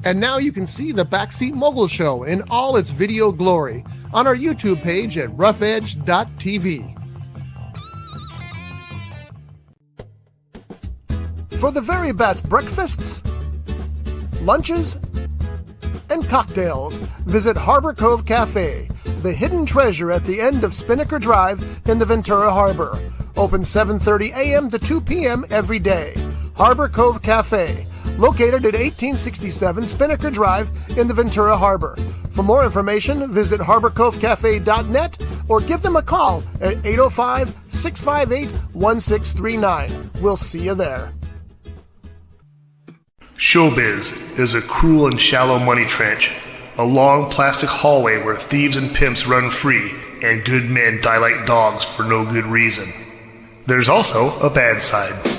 And now you can see the Backseat Mogul Show in all its video glory on our YouTube page at roughedge.tv. For the very best breakfasts, lunches, and cocktails, visit Harbor Cove Cafe, the hidden treasure at the end of Spinnaker Drive in the Ventura Harbor. Open 7:30 a.m. to 2 p.m. every day. Harbor Cove Cafe, located at 1867 Spinnaker Drive in the Ventura Harbor. For more information, visit harborcovecafe.net or give them a call at 805-658-1639. We'll see you there. Showbiz is a cruel and shallow money trench, a long plastic hallway where thieves and pimps run free and good men die like dogs for no good reason. There's also a bad side.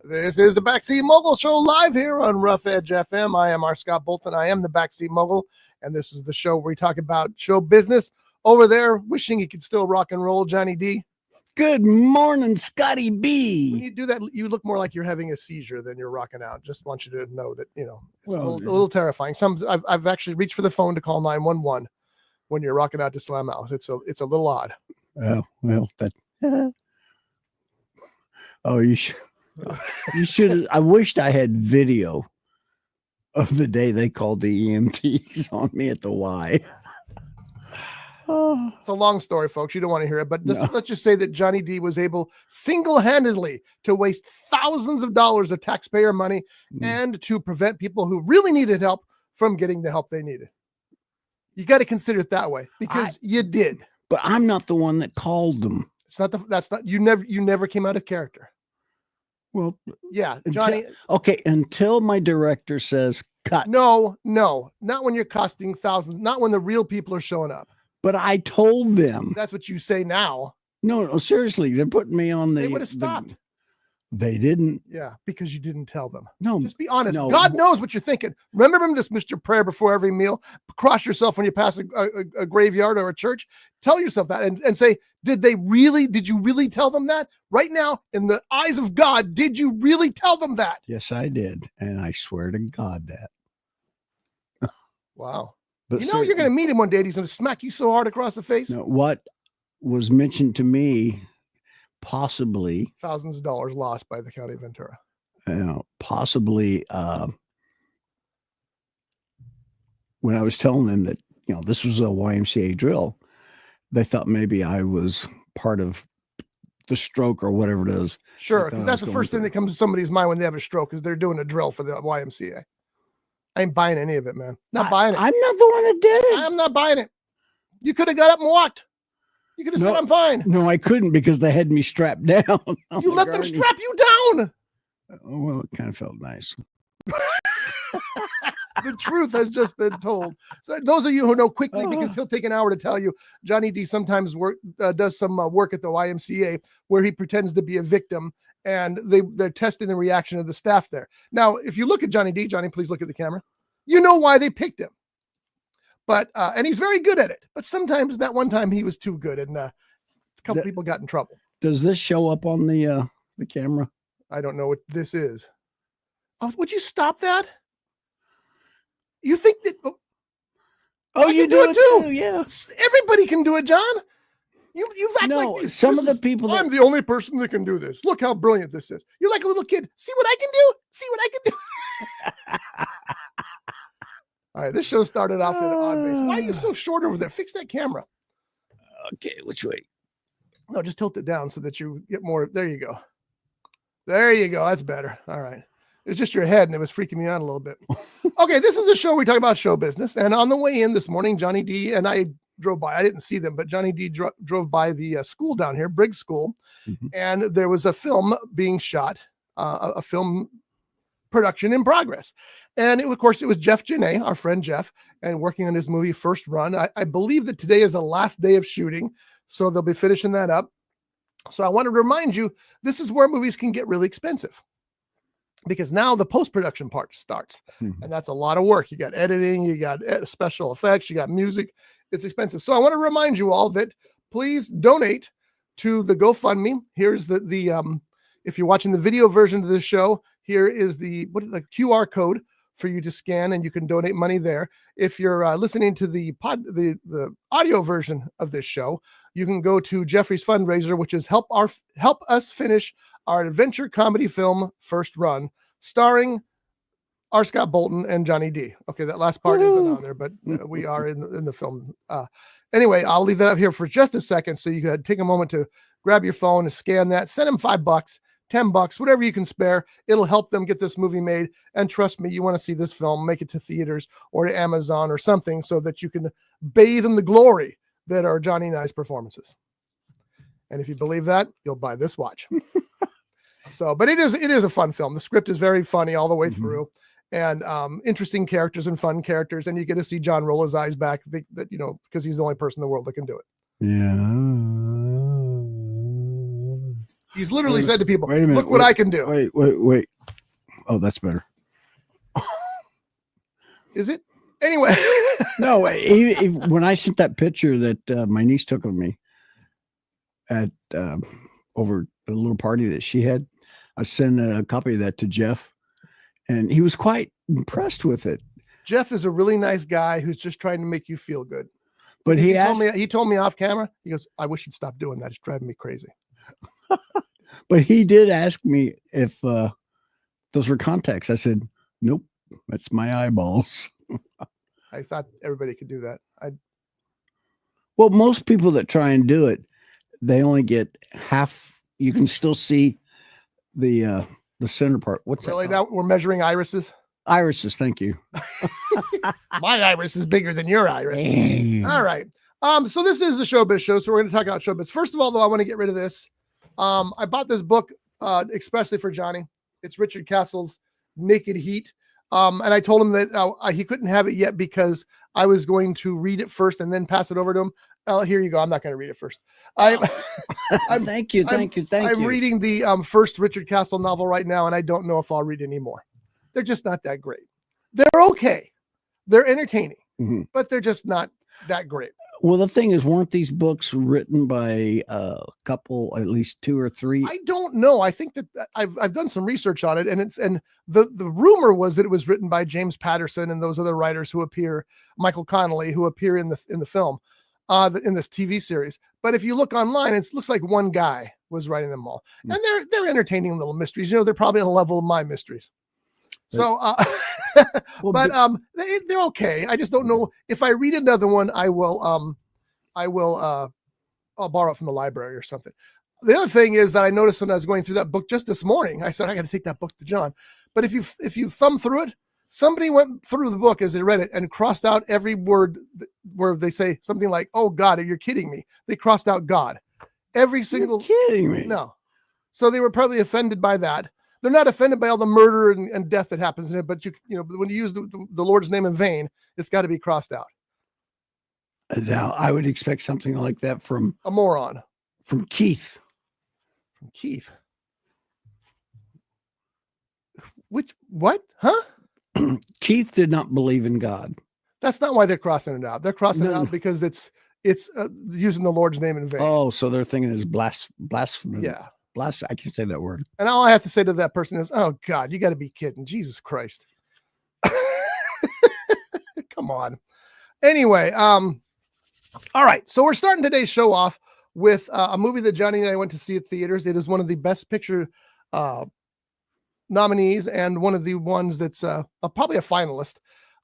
This is the Backseat Mogul Show live here on Rough Edge FM. I am R. Scott Bolton. I am the Backseat Mogul, and this is the show where we talk about show business. Over there, wishing he could still rock and roll, Johnny D. Good morning, Scotty B. When you do that, you look more like you're having a seizure than you're rocking out. Just want you to know that, it's a little terrifying. I've actually reached for the phone to call 911 when you're rocking out to slam out. It's a little odd. Oh, well, you should. You should. I wished I had video of the day they called the EMTs on me at the Y. It's a long story, folks. You don't want to hear it, but let's just say that Johnny D was able single-handedly to waste thousands of dollars of taxpayer money and to prevent people who really needed help from getting the help they needed. You got to consider it that way because you did. But I'm not the one that called them. You never came out of character. Well, yeah, Johnny. Until my director says cut. No, not when you're costing thousands. Not when the real people are showing up. But I told them. That's what you say now. No, seriously, they're putting me on the. They would have stopped. They didn't. Yeah, because you didn't tell them. No, just be honest. No. God knows what you're thinking. Remember this, Mr. Prayer before every meal. Cross yourself when you pass a graveyard or a church. Tell yourself that and say, did you really tell them that? Right now, in the eyes of God, did you really tell them that? Yes, I did. And I swear to God that. Wow. But you're going to meet him one day and he's going to smack you so hard across the face. No, what was mentioned to me, possibly thousands of dollars lost by the county of Ventura. Possibly when I was telling them that, this was a YMCA drill, they thought maybe I was part of the stroke or whatever it is. Sure, because that's the first thing that comes to somebody's mind when they have a stroke is they're doing a drill for the YMCA. I ain't buying any of it, man. Buying it. I'm not the one that did it. I'm not buying it. You could have got up and walked. You could have said, I'm fine. No, I couldn't because they had me strapped down. You let them strap you down. Oh, well, it kind of felt nice. The truth has just been told. So those of you who know quickly, because he'll take an hour to tell you, Johnny D sometimes does some work at the YMCA where he pretends to be a victim, and they're testing the reaction of the staff there. Now, if you look at Johnny D, Johnny, please look at the camera. You know why they picked him. But and he's very good at it. But sometimes that one time he was too good, and a couple people got in trouble. Does this show up on the camera? I don't know what this is. Oh, would you stop that? You think that? Oh, you do it too? Yeah. Everybody can do it, John. You act like this. Some of the people. I'm the only person that can do this. Look how brilliant this is. You're like a little kid. See what I can do? See what I can do? All right, this show started off in an odd base. Why are you so short over there? Fix that camera. Okay, which way? No, just tilt it down so that you get more. There you go. There you go. That's better. All right. It's just your head, and it was freaking me out a little bit. Okay, this is a show we talk about show business. And on the way in this morning, Johnny D and I drove by. I didn't see them, but Johnny D drove by the school down here, Briggs School. Mm-hmm. And there was a film being shot a film production in progress. And of course, it was Jeff Genet, our friend Jeff, and working on his movie First Run. I believe that today is the last day of shooting, so they'll be finishing that up. So I want to remind you, this is where movies can get really expensive, because now the post-production part starts, and that's a lot of work. You got editing, you got special effects, you got music. It's expensive. So I want to remind you all that please donate to the GoFundMe. Here's the if you're watching the video version of this show, here is the QR code for you to scan, and you can donate money there. If you're listening to the audio version of this show, you can go to Jeffrey's fundraiser, which is help us finish our adventure comedy film First Run, starring R. Scott Bolton and Johnny D. Okay, that last part isn't on there, but we are in the film. Anyway, I'll leave that up here for just a second, so you can take a moment to grab your phone and scan that. Send them $5, $10, whatever you can spare. It'll help them get this movie made. And trust me, you want to see this film, make it to theaters or to Amazon or something, so that you can bathe in the glory that are Johnny and I's performances. And if you believe that, you'll buy this watch. So, but it is a fun film. The script is very funny all the way through, and interesting characters and fun characters. And you get to see John roll his eyes back, that because he's the only person in the world that can do it. Yeah. He's literally said to people, wait a minute, look what I can do. Wait. Oh, that's better. Is it? Anyway. No, when I sent that picture that my niece took of me at over a little party that she had, I sent a copy of that to Jeff, and he was quite impressed with it. Jeff is a really nice guy who's just trying to make you feel good. But he told me off camera, he goes, I wish you'd stop doing that. It's driving me crazy. But he did ask me if those were contacts. I said, nope, that's my eyeballs. I thought everybody could do that. Well, most people that try and do it, they only get half. You can still see the center part. What's really that? Now we're measuring irises. Irises, thank you. My iris is bigger than your iris. All right. So this is the Showbiz Show, so we're going to talk about showbiz. First of all, though, I want to get rid of this. I bought this book expressly for Johnny. It's Richard Castle's Naked Heat. And I told him that he couldn't have it yet because I was going to read it first and then pass it over to him. Here you go. I'm not going to read it first. Thank you. I'm reading the first Richard Castle novel right now, and I don't know if I'll read any more. They're just not that great. They're okay. They're entertaining, but they're just not that great. Well, the thing is, weren't these books written by a couple, at least two or three? I don't know. I think that I've done some research on it, and the rumor was that it was written by James Patterson and those other writers who appear, Michael Connelly, who appear in the film, in this TV series. But if you look online, it looks like one guy was writing them all, and they're entertaining little mysteries. They're probably on a level of my mysteries. So, they're okay. I just don't know if I read another one, I'll borrow it from the library or something. The other thing is that I noticed when I was going through that book just this morning, I said, I got to take that book to John. But if you thumb through it, somebody went through the book as they read it and crossed out every word where they say something like, oh God, you're kidding me. They crossed out God. Every single. You're kidding me. No. So they were probably offended by that. They're not offended by all the murder and death that happens in it, but when you use the Lord's name in vain, it's got to be crossed out. Now, I would expect something like that from a moron. From Keith. From Keith. What? Huh? Keith did not believe in God. That's not why they're crossing it out. They're crossing it out because it's using the Lord's name in vain. Oh, so they're thinking it's blasphemy. Yeah. I can say that word. And all I have to say to that person is, oh God, you got to be kidding. Jesus Christ. Come on. Anyway, all right. So we're starting today's show off with a movie that Johnny and I went to see at theaters. It is one of the Best Picture nominees and one of the ones that's probably a finalist.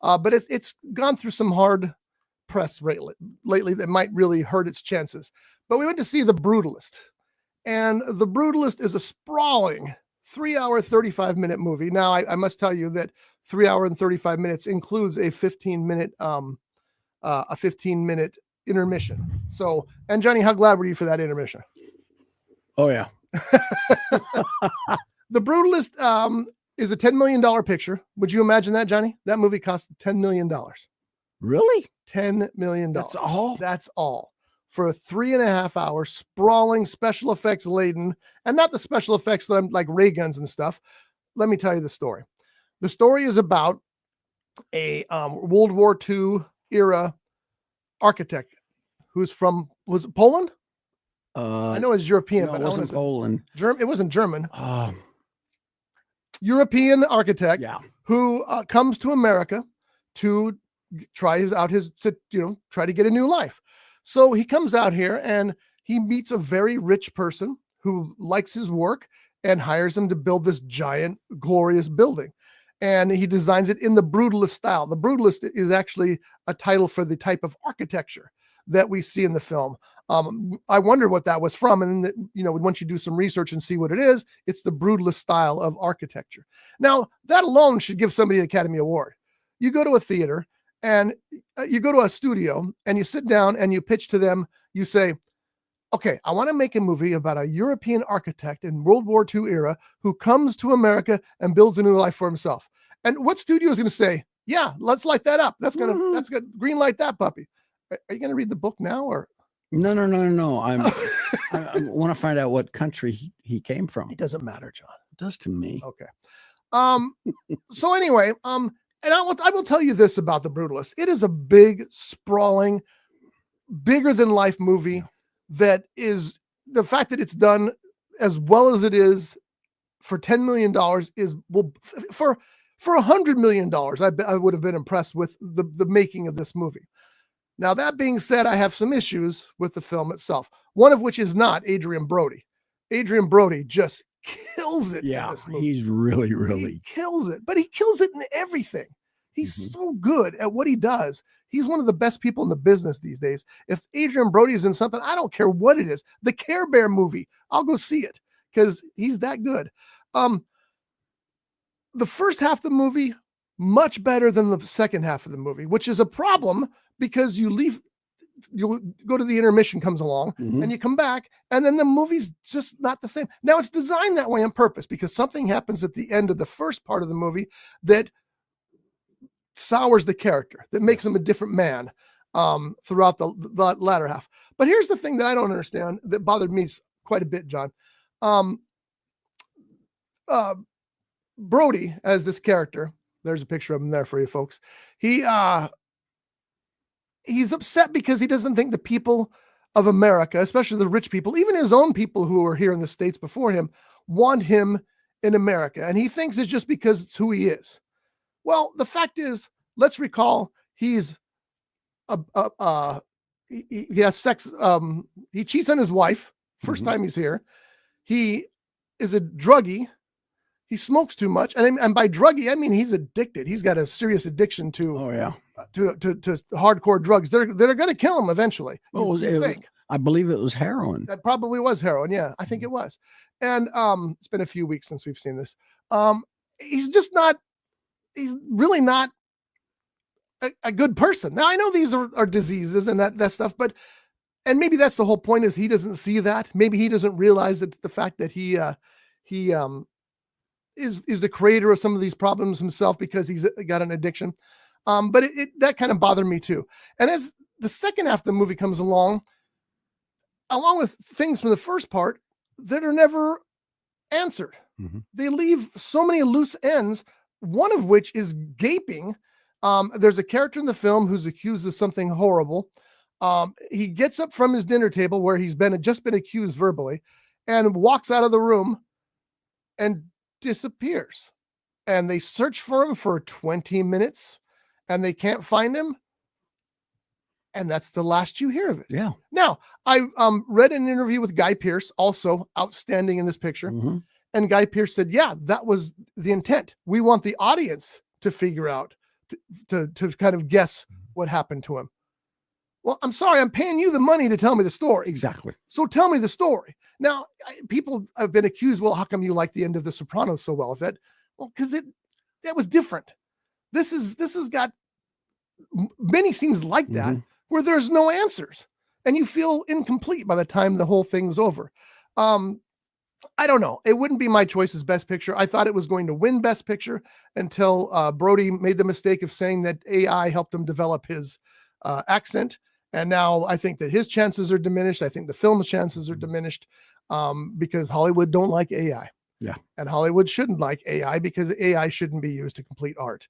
But it's gone through some hard press lately that might really hurt its chances. But we went to see The Brutalist. And The Brutalist is a sprawling 3-hour, 35-minute movie. Now, I must tell you that 3 hour and 35 minutes includes a 15-minute intermission. So, and Johnny, how glad were you for that intermission? Oh yeah. The Brutalist is a $10 million picture. Would you imagine that, Johnny? That movie cost $10 million. Really? $10 million. That's all? That's all. For a 3.5 hour sprawling special effects laden, and not the special effects that I'm like ray guns and stuff. Let me tell you the story. The story is about a World War II era architect who's was it Poland? I know it's European, no, but it wasn't Poland. It wasn't German. European architect who comes to America to try to get a new life. So he comes out here and he meets a very rich person who likes his work and hires him to build this giant, glorious building. And he designs it in the Brutalist style. The Brutalist is actually a title for the type of architecture that we see in the film. I wonder what that was from. And, once you do some research and see what it is, it's the Brutalist style of architecture. Now, that alone should give somebody an Academy Award. You go to a theater and you go to a studio and you sit down and you pitch to them. You say, okay, I want to make a movie about a European architect in World War II era who comes to America and builds a new life for himself. And what studio is going to say, yeah, let's light that up. That's good. Green light that puppy. Are you going to read the book now or? No. I want to find out what country he came from. It doesn't matter, John. It does to me. Okay. So anyway, and I will tell you this about The Brutalist. It is a big, sprawling, bigger than life movie that is, the fact that it's done as well as it is for $10 million for $100 million. I would have been impressed with the making of this movie. Now, that being said, I have some issues with the film itself, one of which is not Adrian Brody. Adrian Brody just kills it. Yeah, in this movie. He's really he kills it, but he kills it in everything. He's so good at what he does. He's one of the best people in the business these days. If Adrian Brody is in something, I don't care what it is. The Care Bear movie, I'll go see it because he's that good. The first half of the movie, much better than the second half of the movie, which is a problem because you go to the intermission comes along and you come back and then the movie's just not the same. Now it's designed that way on purpose because something happens at the end of the first part of the movie that sours the character, that makes him a different man throughout the latter half. But here's the thing that I don't understand that bothered me quite a bit, John. Brody as this character, there's a picture of him there for you folks. He's upset because he doesn't think the people of America, especially the rich people, even his own people who were here in the States before him, want him in America. And he thinks it's just because it's who he is. Well, the fact is, let's recall he has sex. He cheats on his wife first time he's here. He is a druggie. He smokes too much, and by druggie I mean he's addicted. He's got a serious addiction to to hardcore drugs. They're going to kill him eventually. I believe it was heroin. That probably was heroin. Yeah, I think it was. And it's been a few weeks since we've seen this. He's just not. He's really not a good person. Now I know these are diseases and that stuff, and maybe that's the whole point is he doesn't see that. Maybe he doesn't realize that the fact that he is the creator of some of these problems himself because he's got an addiction. But that kind of bothered me too. And as the second half of the movie comes along with things from the first part that are never answered. They leave so many loose ends, one of which is gaping. There's a character in the film who's accused of something horrible. He gets up from his dinner table where he's just been accused verbally and walks out of the room and disappears. And they search for him for 20 minutes and they can't find him. And that's the last you hear of it. Yeah. Now, I read an interview with Guy Pearce, also outstanding in this picture. And Guy Pearce said, yeah, that was the intent. We want the audience to figure out, to kind of guess what happened to him. Well, I'm sorry, I'm paying you the money to tell me the story. Exactly. So tell me the story. Now, people have been accused, well, how come you like the end of The Sopranos so well? Well, because that was different. This has got many scenes like that where there's no answers and you feel incomplete by the time the whole thing's over. I don't know. It wouldn't be my choice as Best Picture. I thought it was going to win Best Picture until Brody made the mistake of saying that AI helped him develop his accent. And now I think that his chances are diminished. I think the film's chances are diminished because Hollywood don't like AI. Yeah. And Hollywood shouldn't like AI because AI shouldn't be used to complete art.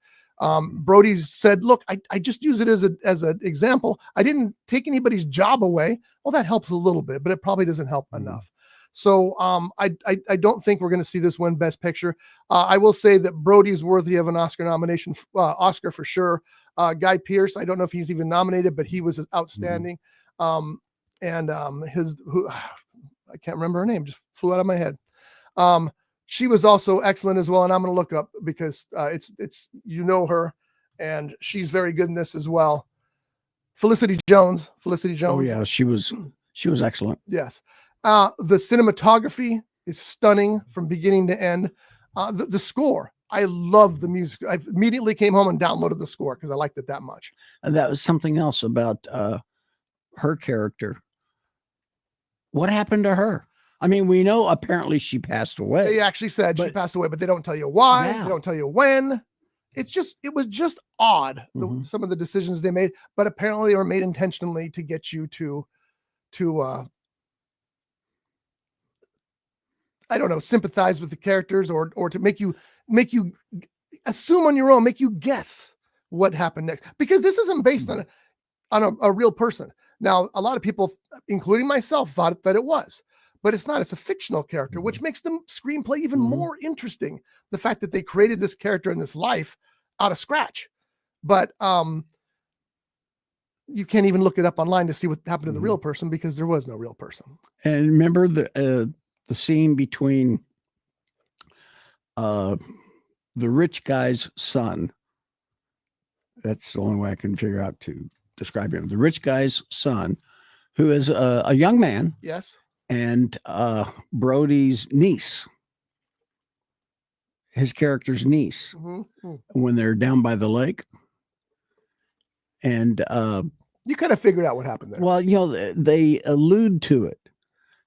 Brody's said, look, I just use it as an example. I didn't take anybody's job away. Well, that helps a little bit, but it probably doesn't help enough. So I don't think we're going to see this win Best Picture. I will say that Brody's worthy of an Oscar nomination, Oscar for sure. Guy Pearce, I don't know if he's even nominated, but he was outstanding. I can't remember her name, just flew out of my head. She was also excellent as well, and I'm going to look up because it's her, and she's very good in this as well. Felicity Jones. Oh yeah, she was excellent. Yes. The cinematography is stunning from beginning to end. The score, I love the music. I immediately came home and downloaded the score because I liked it that much. And that was something else about her character. What happened to her? I mean, we know apparently she passed away. They actually said she passed away, but they don't tell you why. Yeah. They don't tell you when. It was just odd, some of the decisions they made, but apparently they were made intentionally to get you to I don't know, sympathize with the characters or to make you assume on your own, make you guess what happened next, because this isn't based on a real person. Now, a lot of people, including myself, thought that it was, but it's not. It's a fictional character, which makes the screenplay even more interesting. The fact that they created this character in this life out of scratch, but you can't even look it up online to see what happened to the real person because there was no real person. And remember the scene between the rich guy's son. That's the only way I can figure out to describe him. The rich guy's son, who is a young man. Yes. And Brody's niece, his character's niece, when they're down by the lake. And you kind of figured out what happened there. Well, they allude to it.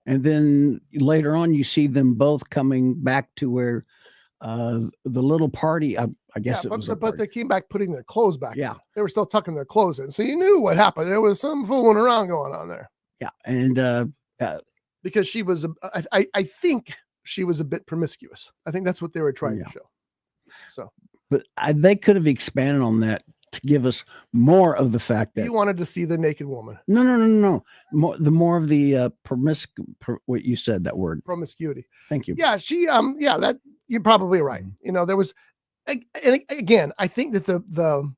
And then later on, you see them both coming back to where the little party, I guess but they came back putting their clothes back. Yeah. In. They were still tucking their clothes in. So you knew what happened. There was some fooling around going on there. Yeah. And because she was, I think she was a bit promiscuous. I think that's what they were trying to show. So, but they could have expanded on that to give us more of the fact that you wanted to see the naked woman. No. More of the what you said, that word, promiscuity. Thank you. Yeah, that you're probably right. There was, and again, I think that the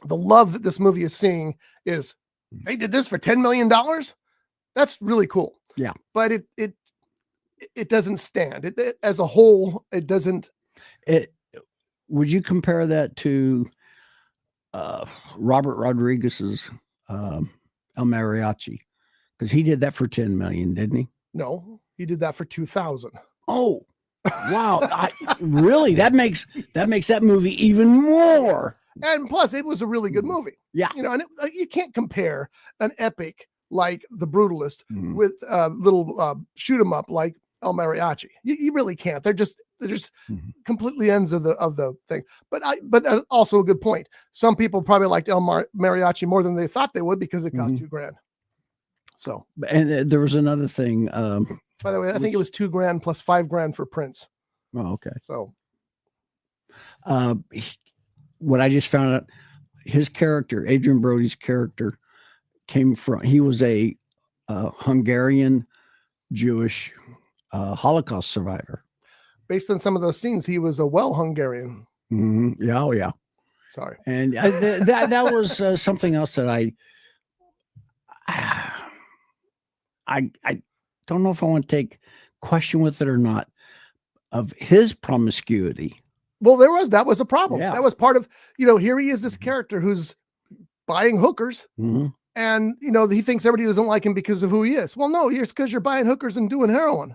love that this movie is seeing is they did this for $10 million. That's really cool. Yeah, but it doesn't stand. It as a whole, it doesn't. Would you compare that to Robert Rodriguez's El Mariachi? Because he did that for 10 million, didn't he? No, he did that for 2,000. Oh, wow! Really? That makes that movie even more. And plus, it was a really good movie. Yeah, and you can't compare an epic like The Brutalist with little shoot 'em up like El Mariachi. You really can't. They're just completely ends of the thing. But also a good point. Some people probably liked El Mariachi more than they thought they would because it cost $2,000. So, and there was another thing. By the way, I think it was $2,000 plus $5,000 for Prince. Oh, okay. So, what I just found out, his character, Adrian Brody's character, he was a Hungarian Jewish Holocaust survivor. Based on some of those scenes, he was a Hungarian. Yeah, oh yeah. Sorry. And that was something else that I don't know if I want to take question with it or not, of his promiscuity. Well, that was a problem. Yeah. That was part of, here he is, this character who's buying hookers. And, he thinks everybody doesn't like him because of who he is. Well, no, it's because you're buying hookers and doing heroin.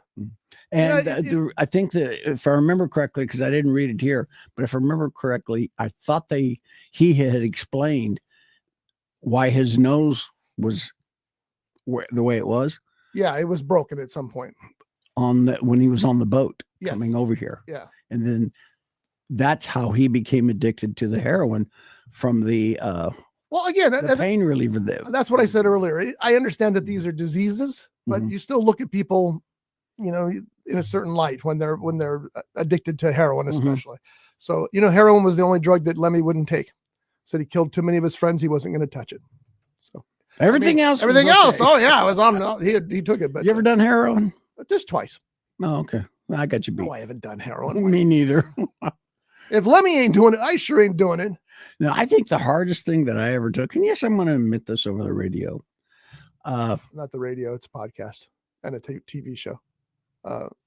And I think that if I remember correctly, because I didn't read it here, but if I remember correctly, I thought he had explained why his nose was the way it was. Yeah, it was broken at some point. when he was on the boat Yes. coming over here. Yeah. And then that's how he became addicted to the heroin from the well, again, pain reliever. That's what I said earlier. I understand that these are diseases, but you still look at people, you know, in a certain light when they're addicted to heroin, especially. So, you know, heroin was the only drug that Lemmy wouldn't take. Said he killed too many of his friends. He wasn't going to touch it. So everything else. Oh yeah, I was on. He took it. But you ever done heroin? Just twice. Oh, okay. Well, I got you beat. No, I haven't done heroin. Me neither. If Lemmy ain't doing it, I sure ain't doing it. No, I think the hardest thing that I ever took, and yes, I'm going to admit this over the radio. Not the radio, it's a podcast and a TV show.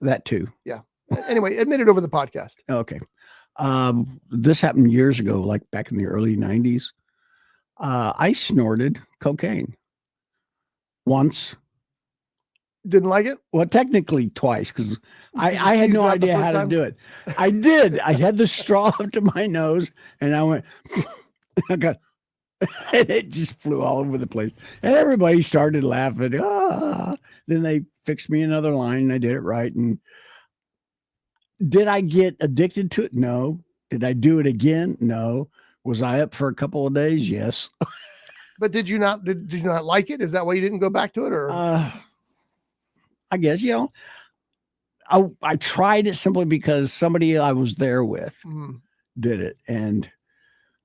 That too. Yeah. Anyway, admit it over the podcast. Okay. This happened years ago, like back in the early 90s. I snorted cocaine once. Didn't like it? Well, technically twice, because I had no idea how to do it. I did. I had the straw up to my nose, and I went, and it just flew all over the place. And everybody started laughing. Then they fixed me another line, and I did it right. And did I get addicted to it? No. Did I do it again? No. Was I up for a couple of days? Yes. But did you not like it? Is that why you didn't go back to it? Or I guess, you know, I tried it simply because somebody I was there with did it. And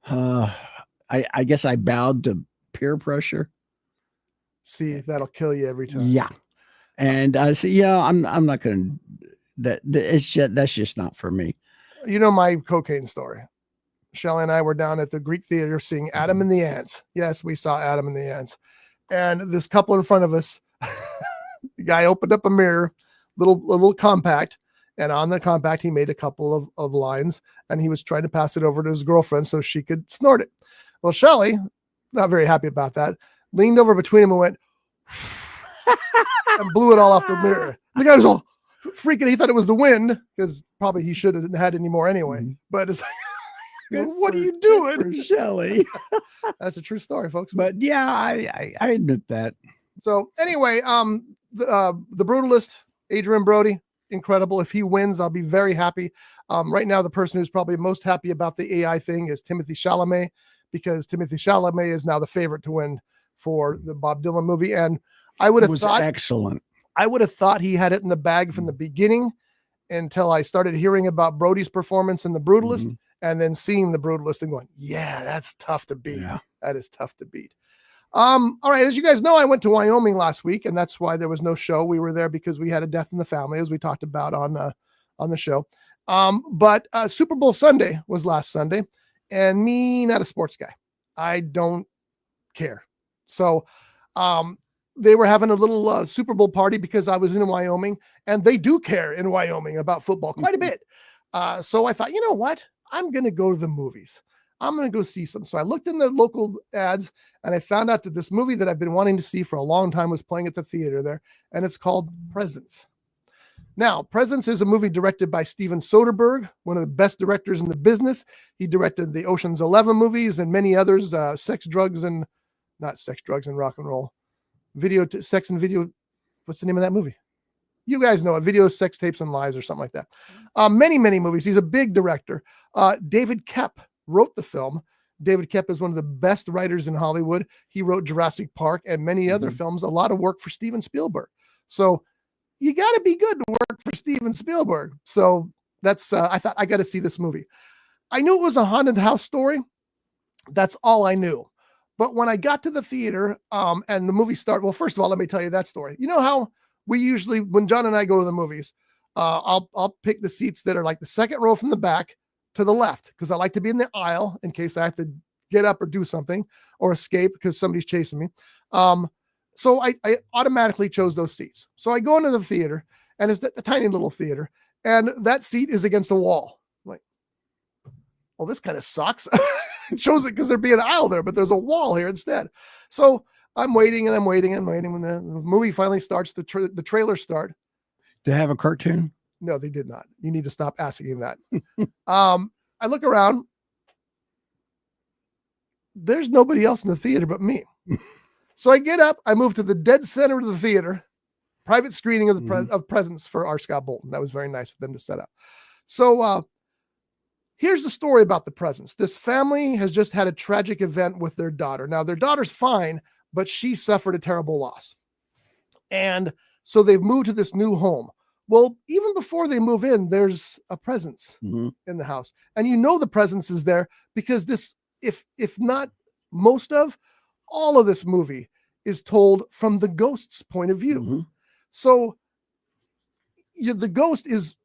I guess I bowed to peer pressure. See, that'll kill you every time. Yeah. And I said, yeah, I'm not going to, that's just not for me. You know, my cocaine story. Shelley and I were down at the Greek Theater seeing Adam and the Ants. Yes, we saw Adam and the Ants. And this couple in front of us, the guy opened up a mirror, little compact, and on the compact, he made a couple of lines, and he was trying to pass it over to his girlfriend so she could snort it. Well, Shelley, not very happy about that, leaned over between him and went, and blew it all off the mirror. The guy was all freaking. He thought it was the wind, because probably he shouldn't have had any more anyway. But it's like, what are you doing, Shelley? That's a true story, folks. But yeah, I admit that. So anyway, the Brutalist, Adrian Brody, incredible. If he wins, I'll be very happy. Right now, the person who's probably most happy about the AI thing is Timothy Chalamet, because Timothy Chalamet is now the favorite to win for the Bob Dylan movie. And I would have thought excellent. I would have thought he had it in the bag from the beginning until I started hearing about Brody's performance in the Brutalist and then seeing the Brutalist and going, yeah, that's tough to beat. Yeah. That is tough to beat. All right. As you guys know, I went to Wyoming last week, and that's why there was no show. We were there because we had a death in the family, as we talked about on the show. But Super Bowl Sunday was last Sunday, and me, not a sports guy. I don't care. So, they were having a little Super Bowl party because I was in Wyoming, and they do care in Wyoming about football quite a bit. So I thought, you know what? I'm going to go to the movies. I'm going to go see some. So I looked in the local ads, and I found out that this movie that I've been wanting to see for a long time was playing at the theater there, and it's called Presence. Now, Presence is a movie directed by Steven Soderbergh, one of the best directors in the business. He directed the Ocean's 11 movies and many others, not sex, drugs, and rock and roll. Sex and video. What's the name of that movie? You guys know it. Video, Sex, Tapes, and Lies, or something like that. Many movies. He's a big director. David Koepp wrote the film. David Koepp is one of the best writers in Hollywood. He wrote Jurassic Park and many other films, a lot of work for Steven Spielberg. So you got to be good to work for Steven Spielberg. So that's, I thought I got to see this movie. I knew it was a haunted house story. That's all I knew. But when I got to the theater and the movie started, well, first of all, let me tell you that story. You know how we usually, when John and I go to the movies, I'll pick the seats that are like the second row from the back to the left, because I like to be in the aisle in case I have to get up or do something or escape because somebody's chasing me. So I automatically chose those seats. So I go into the theater, and it's a tiny little theater, and that seat is against the wall. I'm like, well, this kind of sucks. It shows it because there'd be an aisle there, but there's a wall here instead. So I'm waiting and I'm waiting and waiting. When the movie finally starts, the trailers start. Do they have a cartoon? No, they did not. You need to stop asking that. I look around. There's nobody else in the theater but me. So I get up, I move to the dead center of the theater, private screening of the of Presents for R. Scott Bolton. That was very nice of them to set up. So here's the story about the Presents. This family has just had a tragic event with their daughter. Now, their daughter's fine, but she suffered a terrible loss. And so they've moved to this new home. Well, even before they move in, there's a presence in the house. And you know the presence is there because this, if not most of, all of this movie is told from the ghost's point of view. So the ghost is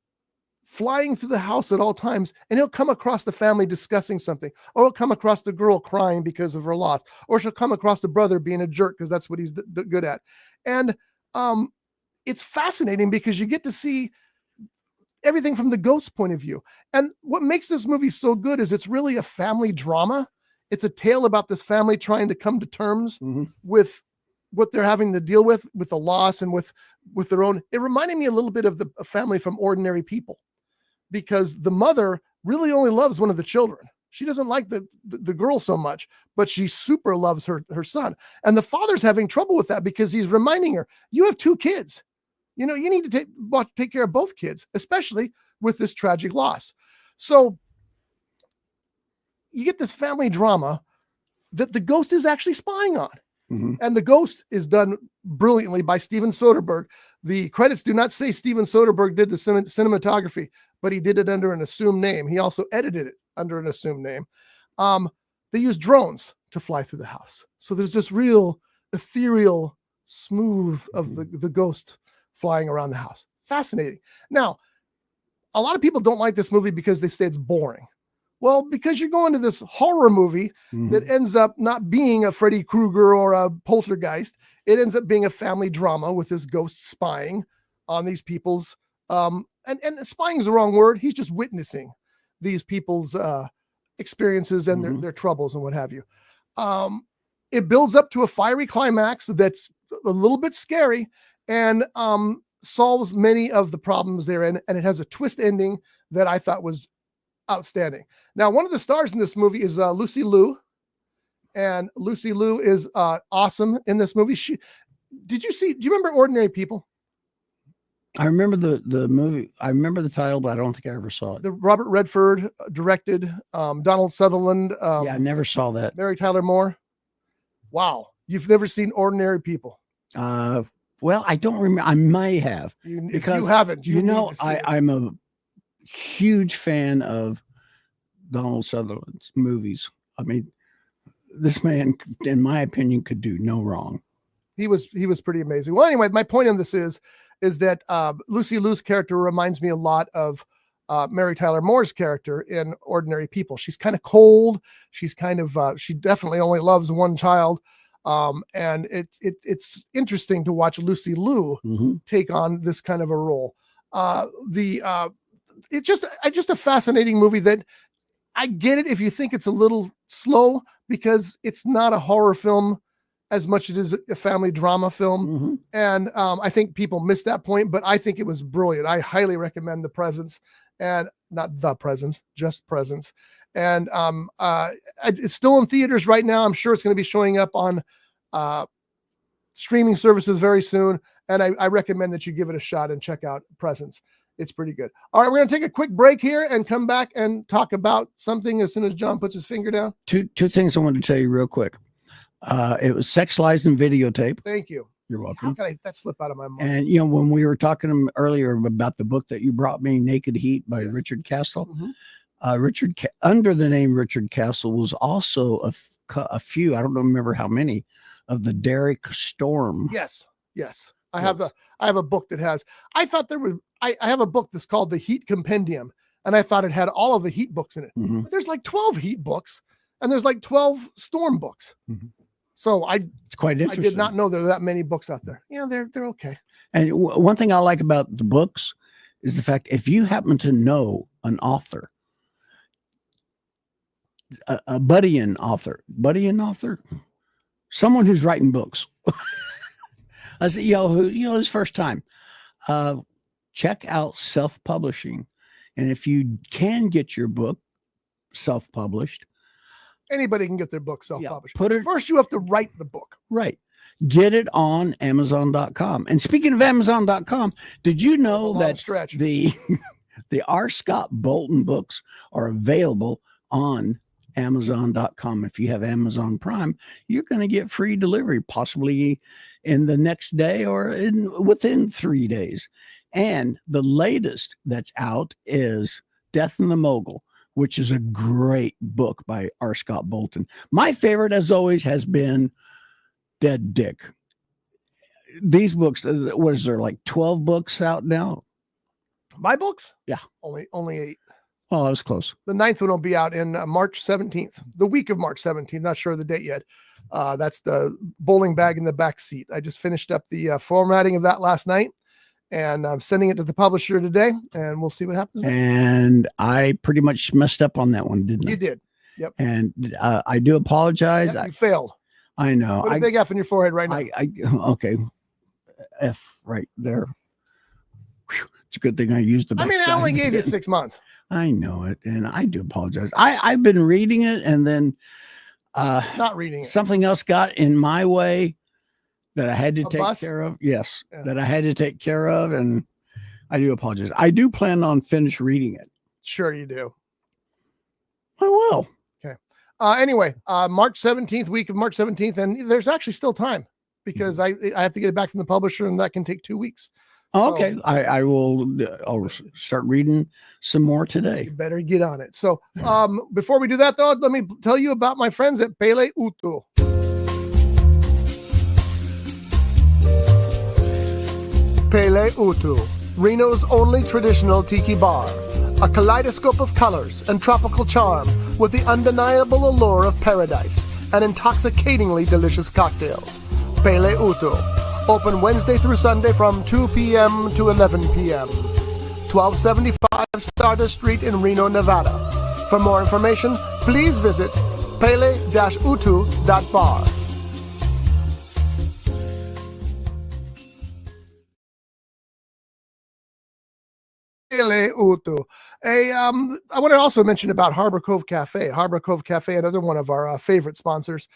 flying through the house at all times, and he'll come across the family discussing something, or he'll come across the girl crying because of her loss, or she'll come across the brother being a jerk because that's what he's good at. And it's fascinating because you get to see everything from the ghost's point of view. And what makes this movie so good is it's really a family drama. It's a tale about this family trying to come to terms with what they're having to deal with the loss and with their own. It reminded me a little bit of a family from Ordinary People, because the mother really only loves one of the children. She doesn't like the girl so much, but she super loves her son. And the father's having trouble with that because he's reminding her, you have 2 kids. You know, you need to take care of both kids, especially with this tragic loss. So you get this family drama that the ghost is actually spying on. And the ghost is done brilliantly by Steven Soderbergh. The credits do not say Steven Soderbergh did the cinematography, but he did it under an assumed name. He also edited it under an assumed name. They use drones to fly through the house. So there's this real ethereal smooth of the ghost flying around the house. Fascinating. Now, a lot of people don't like this movie because they say it's boring. Well, because you're going to this horror movie that ends up not being a Freddy Krueger or a poltergeist. It ends up being a family drama with this ghost spying on these people's, and spying is the wrong word. He's just witnessing these people's experiences and their troubles and what have you. It builds up to a fiery climax that's a little bit scary and solves many of the problems therein. And it has a twist ending that I thought was outstanding. Now, one of the stars in this movie is Lucy Liu, and Lucy Liu is awesome in this movie. Do you remember Ordinary People? I remember the movie. I remember the title, but I don't think I ever saw it. The Robert Redford directed, Donald Sutherland. I never saw that. Mary Tyler Moore. Wow. You've never seen Ordinary People? Well, I don't remember. I may have. Because you haven't. I'm a huge fan of Donald Sutherland's movies. I mean, this man, in my opinion, could do no wrong. He was pretty amazing. Well, anyway, my point on this is that Lucy Liu's character reminds me a lot of Mary Tyler Moore's character in Ordinary People. She's kind of cold. She's kind of she definitely only loves one child. And it's interesting to watch Lucy Liu take on this kind of a role. It's just a fascinating movie that I get it if you think it's a little slow because it's not a horror film as much as it is a family drama film. And I think people miss that point, but I think it was brilliant. I highly recommend The Presence, and not The Presence, just Presence. And it's still in theaters right now. I'm sure it's going to be showing up on streaming services very soon. And I recommend that you give it a shot and check out Presence. It's pretty good. All right, we're going to take a quick break here and come back and talk about something as soon as John puts his finger down. Two things I wanted to tell you real quick. It was Sex, Lies, and Videotape. Thank you. You're welcome. How can that slip out of my mind? And, when we were talking earlier about the book that you brought me, Naked Heat by Richard Castle, under the name Richard Castle was also a few, I don't remember how many, of the Derek Storm. Yes. I have a book that has, I have a book that's called the Heat Compendium, and I thought it had all of the Heat books in it. But there's like 12 Heat books, and there's like 12 Storm books. So it's quite interesting. I did not know there are that many books out there. Yeah, they're okay. And one thing I like about the books is the fact if you happen to know an author, a budding author, someone who's writing books. I said, his first time, check out self-publishing. And if you can get your book self-published, Anybody can get their book self-published. Put it First, you have to write the book. right. Get it on Amazon.com. And speaking of Amazon.com, did you know that Stretch. the R. Scott Bolton books are available on Amazon.com? If you have Amazon Prime, you're going to get free delivery, possibly in the next day or within 3 days. And the latest that's out is Death in the Mogul, which is a great book by R. Scott Bolton. My favorite, as always, has been Dead Dick. These books, what is there, like 12 books out now? My books? Yeah. Only 8. Oh, that was close. The 9th one will be out in March 17th, the week of March 17th. Not sure of the date yet. That's the bowling bag in the back seat. I just finished up the formatting of that last night, and I'm sending it to the publisher today, and we'll see what happens. And I pretty much messed up on that one, didn't I? You did. Yep. And I do apologize. Yep, you failed. I know. Put a big F in your forehead right now. Okay. F right there. Whew. It's a good thing I used the back I only gave you 6 months. I know it, and I do apologize. I've been reading it, and then not reading it. Something else got in my way that I had to take bus? care of. Yes, that I had to take care of, and I do apologize. I do plan on finish reading it. Sure you do. I will. Okay. Anyway, March 17th, week of March 17th, and there's actually still time because I have to get it back from the publisher, and that can take 2 weeks. Oh, okay. I will. I'll start reading some more today. You better get on it. So before we do that, though, let me tell you about my friends at Pele Utu. Pele Utu, Reno's only traditional tiki bar. A kaleidoscope of colors and tropical charm with the undeniable allure of paradise and intoxicatingly delicious cocktails. Pele Utu. Open Wednesday through Sunday from 2 p.m. to 11 p.m. 1275 Stardust Street in Reno, Nevada. For more information, please visit pele-utu.bar. Pele Utu. I want to also mention about Harbor Cove Cafe. Harbor Cove Cafe, another one of our favorite sponsors,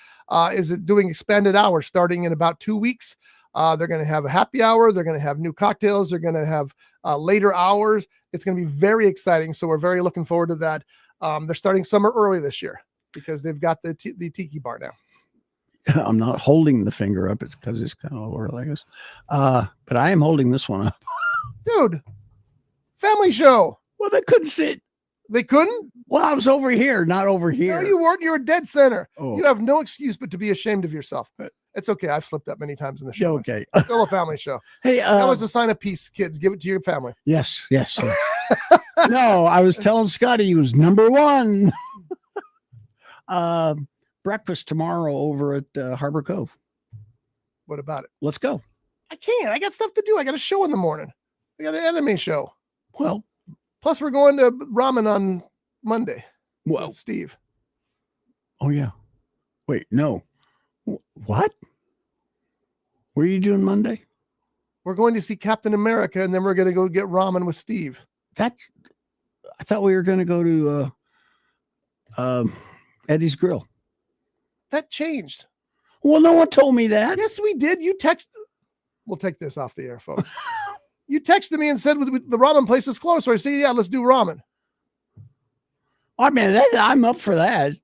is doing expanded hours starting in about 2 weeks. They're going to have a happy hour. They're going to have new cocktails. They're going to have later hours. It's going to be very exciting. So we're very looking forward to that. They're starting summer early this year because they've got the tiki bar now. I'm not holding the finger up. It's because it's kind of early, I guess. But I am holding this one up. Dude, family show. Well, they couldn't sit. They couldn't? Well, I was over here, not over here. No, you weren't. You were dead center. Oh. You have no excuse but to be ashamed of yourself. It's okay. I've slipped up many times in the show. Okay. It's still a family show. Hey, that was a sign of peace, kids. Give it to your family. Yes. No, I was telling Scotty he was number one. Breakfast tomorrow over at Harbor Cove. What about it? Let's go. I can't. I got stuff to do. I got a show in the morning. I got an anime show. Well, plus we're going to ramen on Monday. Well, Steve. Oh yeah. Wait, no. What? What are you doing Monday? We're going to see Captain America, and then we're going to go get ramen with Steve. I thought we were going to go to Eddie's Grill. That changed. Well, no one told me that. Yes, we did. You texted. We'll take this off the air, folks. You texted me and said the ramen place is closed. So I said, yeah, let's do ramen. I mean, I'm up for that.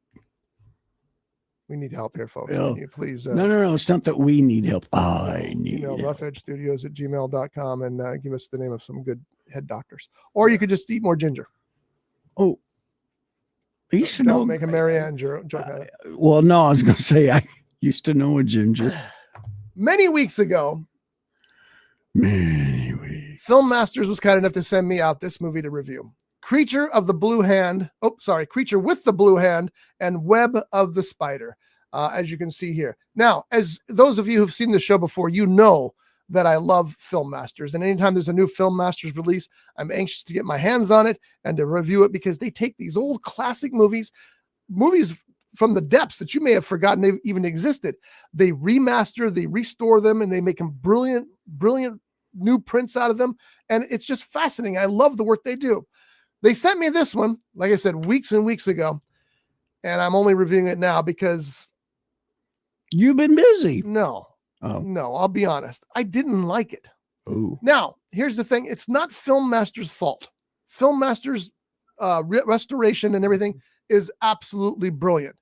We need help here, folks. Yeah. Please. No. It's not that we need help. I need help. roughedgestudios@gmail.com and give us the name of some good head doctors. Or you could just eat more ginger. Oh. I used to know. Make a Marianne joke out of it. Well, no, I was going to say I used to know a ginger. Many weeks ago, Film Masters was kind enough to send me out this movie to review. Creature with the Blue Hand and Web of the Spider, as you can see here. Now, as those of you who've seen the show before, you know that I love Film Masters. And anytime there's a new Film Masters release, I'm anxious to get my hands on it and to review it because they take these old classic movies from the depths that you may have forgotten they even existed. They remaster, they restore them, and they make them brilliant new prints out of them. And it's just fascinating. I love the work they do. They sent me this one, like I said, weeks and weeks ago. and I'm only reviewing it now because You've been busy. no, I'll be honest. I didn't like it. Oh, Now, here's the thing. It's not Filmmaster's fault. Filmmaster's restoration and everything is absolutely brilliant.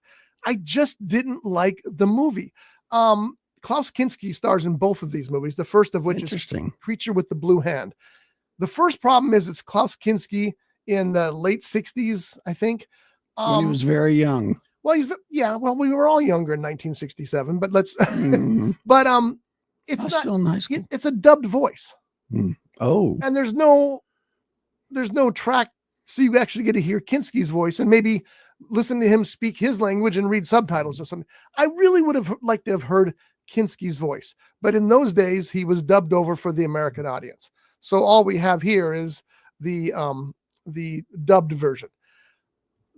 I just didn't like the movie. Klaus Kinski stars in both of these movies, the first of which is Creature with the Blue Hand. The first problem is it's Klaus Kinski in the late 60s, I think. When he was very young. Well, we were all younger in 1967, but let's, it's not still in high school. It's a dubbed voice. Oh, and there's no track. So you actually get to hear Kinski's voice and maybe listen to him speak his language and read subtitles or something. I really would have liked to have heard Kinski's voice, but in those days he was dubbed over for the American audience. So all we have here is the dubbed version.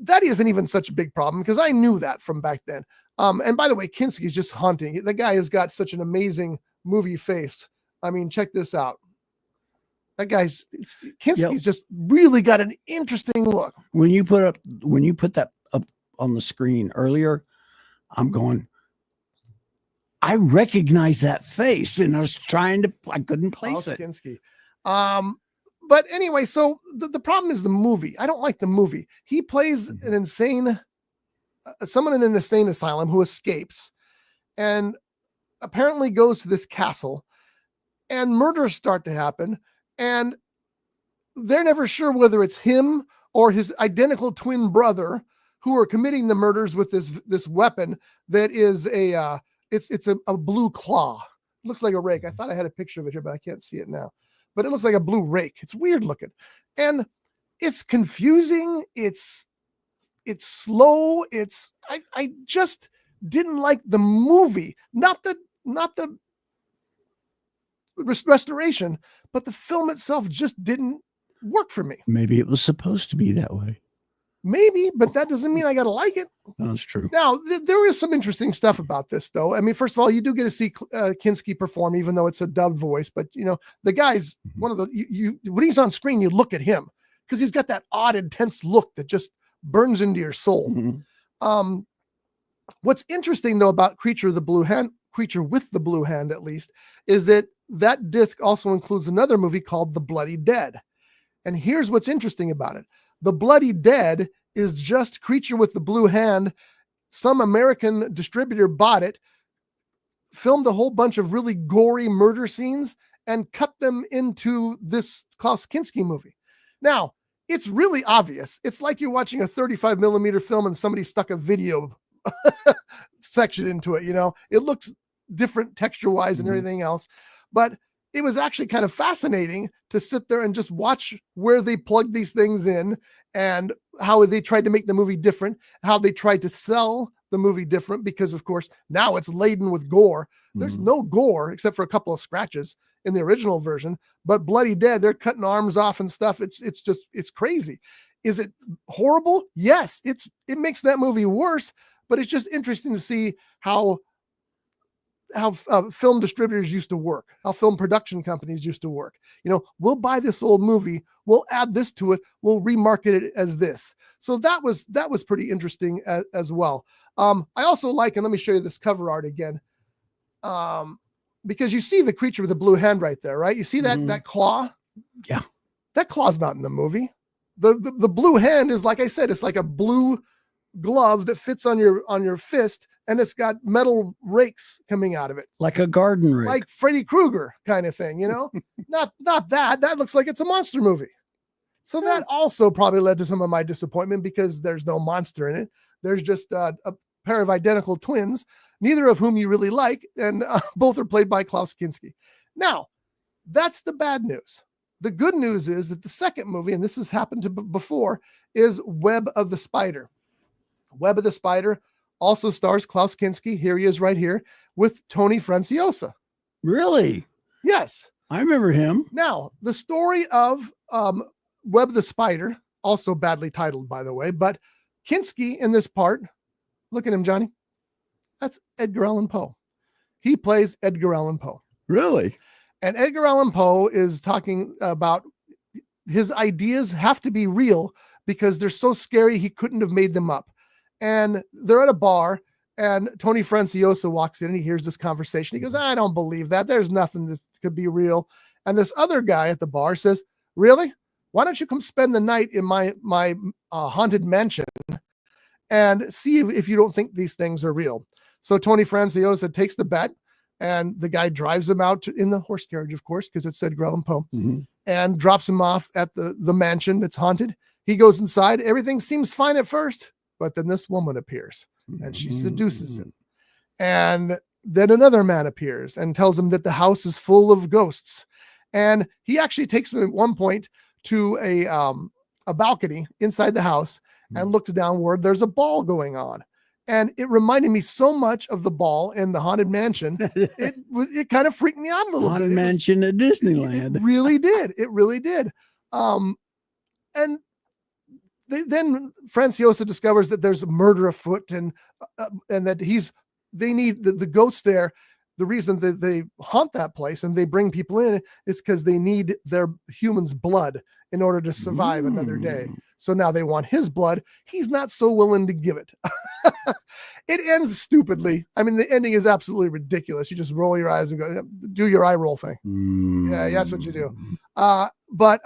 That isn't even such a big problem because I knew that from back then. And by the way, Kinski's just haunting. The guy has got such an amazing movie face. I mean, check this out. That Kinski's just really got an interesting look. When you put that up on the screen earlier, I'm going, I recognize that face, and I couldn't place it. Kinski. But anyway, so the problem is the movie. I don't like the movie. He plays someone in an insane asylum who escapes and apparently goes to this castle, and murders start to happen. And they're never sure whether it's him or his identical twin brother who are committing the murders with this weapon that is it's a blue claw. It looks like a rake. I thought I had a picture of it here, but I can't see it now. But it looks like a blue rake. It's weird looking. And it's confusing. It's slow. I just didn't like the movie. Not the restoration, but the film itself just didn't work for me. Maybe it was supposed to be that way. Maybe, but that doesn't mean I got to like it. That's true. Now, there is some interesting stuff about this, though. I mean, first of all, you do get to see Kinski perform, even though it's a dubbed voice. But, the guy's one of the, when he's on screen, you look at him because he's got that odd, intense look that just burns into your soul. Mm-hmm. What's interesting, though, about Creature with the Blue Hand, at least, is that disc also includes another movie called The Bloody Dead. And here's what's interesting about it. The Bloody Dead is just Creature with the Blue Hand. Some American distributor bought it, filmed a whole bunch of really gory murder scenes, and cut them into this Klaus Kinski movie. Now, it's really obvious. It's like you're watching a 35 millimeter film and somebody stuck a video section into it. It looks different texture-wise and everything else. But it was actually kind of fascinating to sit there and just watch where they plugged these things in and how they tried to make the movie different, how they tried to sell the movie different, because of course now it's laden with gore. There's no gore except for a couple of scratches in the original version, but Bloody Dead, they're cutting arms off and stuff. It's crazy. Is it horrible? Yes, it makes that movie worse, but it's just interesting to see how film distributors used to work, how film production companies used to work. We'll buy this old movie, we'll add this to it, we'll remarket it as this. So that was pretty interesting as well. I also like, and let me show you this cover art again, because you see the Creature with the Blue Hand right there, right? You see that claw? Yeah. That claw's not in the movie. The blue hand is, like I said, it's like a blue glove that fits on your fist, and it's got metal rakes coming out of it, like a garden rake, like Freddy Krueger kind of thing. Not that looks like it's a monster movie. So that also probably led to some of my disappointment, because there's no monster in it. There's just a pair of identical twins, neither of whom you really like, and both are played by Klaus Kinski. Now, that's the bad news. The good news is that the second movie, and this has happened to before, is Web of the Spider. Web of the Spider also stars Klaus Kinski. Here he is right here with Tony Franciosa. Really? Yes. I remember him. Now, the story of Web of the Spider, also badly titled, by the way, but Kinski in this part, look at him, Johnny. That's Edgar Allan Poe. He plays Edgar Allan Poe. Really? And Edgar Allan Poe is talking about his ideas have to be real because they're so scary he couldn't have made them up. and they're at a bar, and Tony Franciosa walks in and he hears this conversation. He goes, I don't believe that. There's nothing that could be real. And this other guy at the bar says, really? Why don't you come spend the night in my haunted mansion and see if you don't think these things are real? So Tony Franciosa takes the bet, and the guy drives him out in the horse carriage, of course, because it said Grell & Poe, and drops him off at the mansion that's haunted. He goes inside. Everything seems fine at first, but then this woman appears, and she seduces him. And then another man appears and tells him that the house is full of ghosts. And he actually takes him at one point to a balcony inside the house and looks downward. There's a ball going on. And it reminded me so much of the ball in the Haunted Mansion. It kind of freaked me out a little bit. Haunted Mansion at Disneyland. It really did. It really did. And then Franciosa discovers that there's a murder afoot, and that they need the ghosts there. The reason that they haunt that place and they bring people in is because they need their humans' blood in order to survive another day. So now they want his blood. He's not so willing to give it. It ends stupidly. I mean, the ending is absolutely ridiculous. You just roll your eyes and go, do your eye roll thing. Yeah, that's what you do. But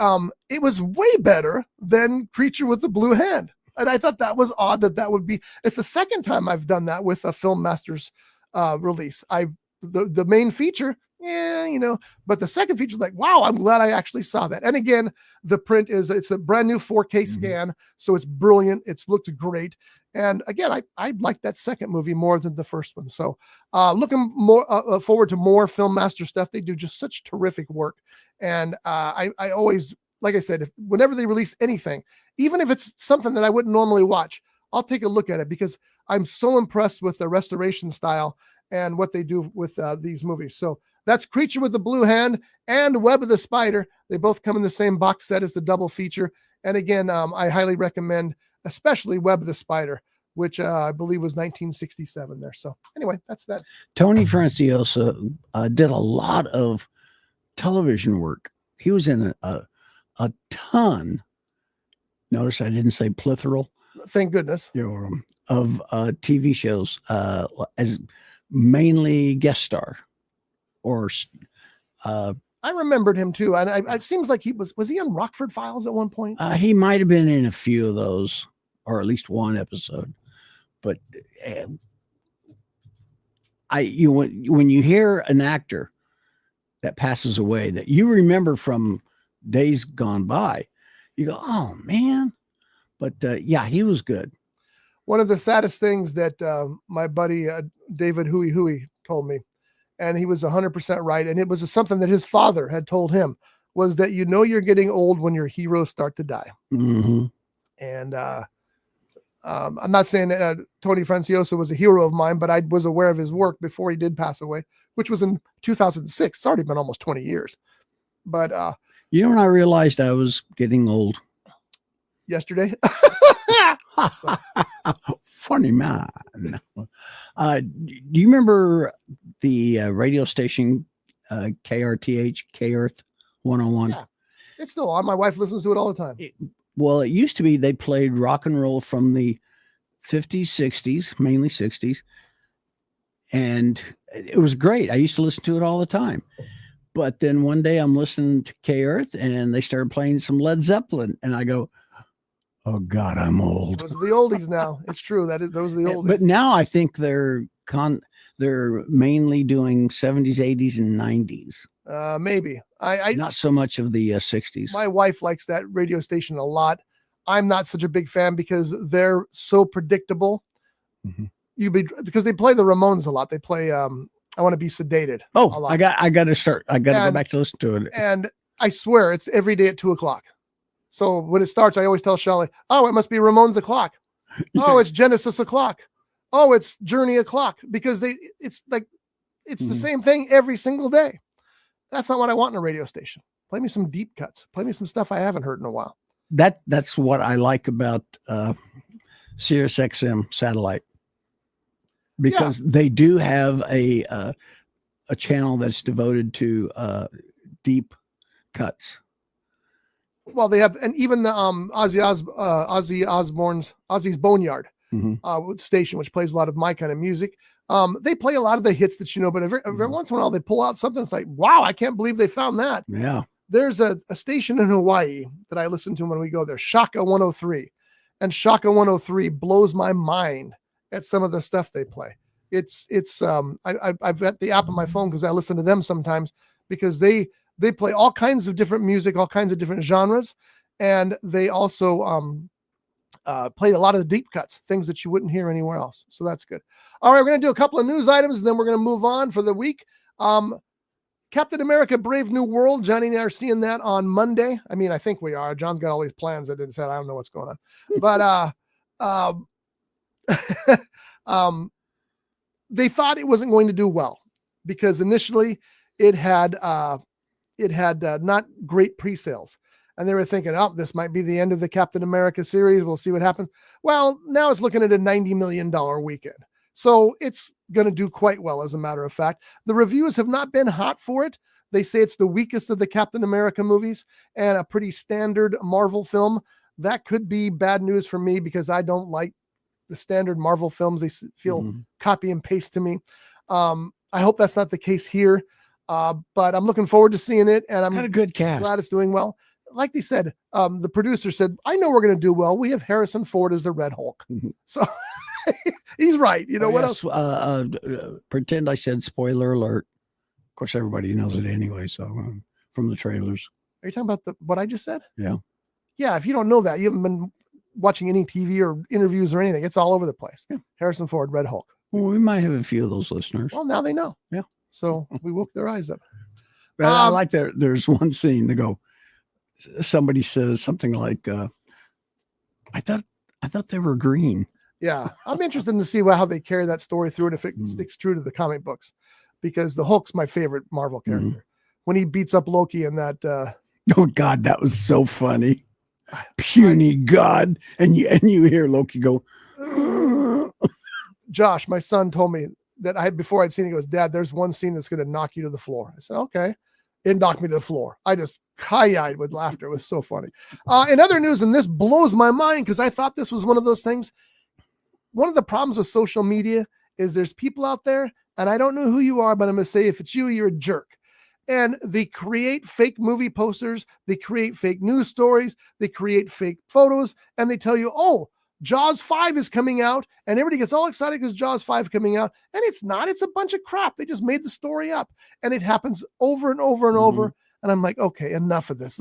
it was way better than Creature with the Blue Hand. And I thought that was odd that would be. It's the second time I've done that with a Film Masters release. The main feature, but the second feature is like, wow, I'm glad I actually saw that. And again, the print it's a brand new 4K scan, so it's brilliant. It's looked great. And again, I like that second movie more than the first one. So looking more forward to more Film Master stuff. They do just such terrific work. And I always, like I said, whenever they release anything, even if it's something that I wouldn't normally watch, I'll take a look at it because I'm so impressed with the restoration style and what they do with these movies. So that's Creature with the Blue Hand and Web of the Spider. They both come in the same box set as the double feature. And again, I highly recommend, especially Web of the Spider, which I believe was 1967 there. So anyway, that's that. Tony Franciosa did a lot of television work. He was in a ton. Notice I didn't say plethora. Thank goodness. Of TV shows as mainly guest star, or I remembered him too, and it seems like he was he on Rockford Files at one point? He might have been in a few of those, or at least one episode. But when you hear an actor that passes away that you remember from days gone by, you go, oh man. But yeah, he was good. One of the saddest things that my buddy David Huey told me, and he was 100% right, and it was something that his father had told him, was that you're getting old when your heroes start to die. And I'm not saying Tony Franciosa was a hero of mine, but I was aware of his work before he did pass away, which was in 2006. It's already been almost 20 years. But when I realized I was getting old? Yesterday. Funny man. Do you remember the radio station KRTH, K-Earth 101? Yeah, it's still on. My wife listens to it all the time. It used to be they played rock and roll from the 50s, 60s, mainly 60s. And it was great. I used to listen to it all the time. But then one day I'm listening to K-Earth and they started playing some Led Zeppelin. And I go, oh God, I'm old. Those are the oldies now. It's true. Those are the oldies. But now I think they're mainly doing 70s, 80s, and 90s. Maybe. Not so much of the 60s. My wife likes that radio station a lot. I'm not such a big fan because they're so predictable. Because they play the Ramones a lot. They play I Want to Be Sedated. Oh, I got to start. I got to go back to listen to it. And I swear it's every day at 2:00. So when it starts, I always tell Shelley, oh, it must be Ramones o'clock. Oh, it's Genesis o'clock. Oh, it's Journey o'clock, because it's the same thing every single day. That's not what I want in a radio station. Play me some deep cuts. Play me some stuff I haven't heard in a while. That's what I like about Sirius XM satellite, because they do have a channel that's devoted to deep cuts. Well, they have, and even the Ozzy's Boneyard station, which plays a lot of my kind of music. They play a lot of the hits that you know, but every once in a while they pull out something. It's like, wow, I can't believe they found that. Yeah. There's a station in Hawaii that I listen to when we go there, Shaka 103. And Shaka 103 blows my mind at some of the stuff they play. I've got the app on my phone because I listen to them sometimes, because they play all kinds of different music, all kinds of different genres. And they also play a lot of the deep cuts, things that you wouldn't hear anywhere else. So that's good. All right, we're going to do a couple of news items, and then we're going to move on for the week. Captain America Brave New World. Johnny and I are seeing that on Monday. I mean, I think we are. John's got all these plans that didn't say, I don't know what's going on. But they thought it wasn't going to do well because initially it had not great pre-sales. And they were thinking, oh, this might be the end of the Captain America series. We'll see what happens. Well, now it's looking at a $90 million weekend. So it's going to do quite well, as a matter of fact. The reviews have not been hot for it. They say it's the weakest of the Captain America movies and a pretty standard Marvel film. That could be bad news for me because I don't like the standard Marvel films. They feel copy and paste to me. I hope that's not the case here. But I'm looking forward to seeing it. And I'm got a good cast. Glad it's doing well. Like they said, the producer said, I know we're going to do well. We have Harrison Ford as the Red Hulk. So he's right. You know what else? Pretend I said spoiler alert. Of course, everybody knows it anyway. So from the trailers. Are you talking about what I just said? Yeah. Yeah. If you don't know that, you haven't been watching any TV or interviews or anything. It's all over the place. Yeah. Harrison Ford, Red Hulk. Well, we might have a few of those listeners. Well, now they know. Yeah. So we woke their eyes up. But I like that. There's one scene to go. Somebody says something like, I thought they were green. Yeah. I'm interested to see how they carry that story through and if it sticks true to the comic books, because the Hulk's my favorite Marvel character. When he beats up Loki in that, oh God, that was so funny. Puny God. And you hear Loki go, Josh, my son told me that before I'd seen it, he goes, Dad, there's one scene that's going to knock you to the floor. I said, okay. It knocked me to the floor. I just high-eyed with laughter. It was so funny. In other news, and this blows my mind because I thought this was one of those things. One of the problems with social media is there's people out there, and I don't know who you are, but I'm going to say if it's you, you're a jerk. And they create fake movie posters. They create fake news stories. They create fake photos, and they tell you, oh, Jaws 5 is coming out, and everybody gets all excited because Jaws 5 is coming out, and it's not. It's a bunch of crap. They just made the story up, and it happens over and over and over. And I'm like, okay, enough of this.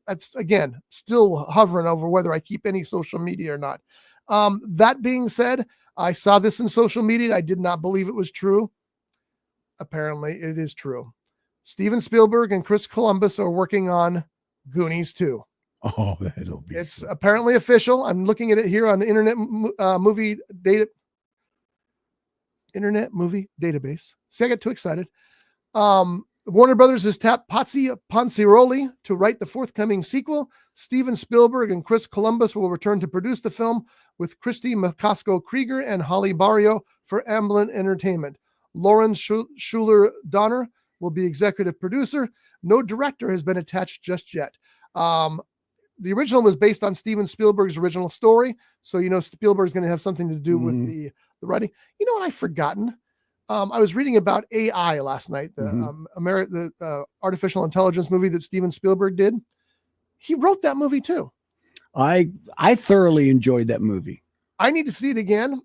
That's again, still hovering over whether I keep any social media or not. That being said, I saw this in social media. I did not believe it was true. Apparently, it is true. Steven Spielberg and Chris Columbus are working on Goonies 2. Oh, that'll be. It's apparently official. I'm looking at it here on the Internet Movie Database. See, I got too excited. Warner Brothers has tapped Patsy Pansiroli to write the forthcoming sequel. Steven Spielberg and Chris Columbus will return to produce the film with Christy McCaskill-Krieger and Holly Barrio for Amblin Entertainment. Lauren Schuler-Donner will be executive producer. No director has been attached just yet. The original was based on Steven Spielberg's original story. So, Spielberg's going to have something to do with the writing. You know what I've forgotten? I was reading about AI last night, the artificial intelligence movie that Steven Spielberg did. He wrote that movie too. I thoroughly enjoyed that movie. I need to see it again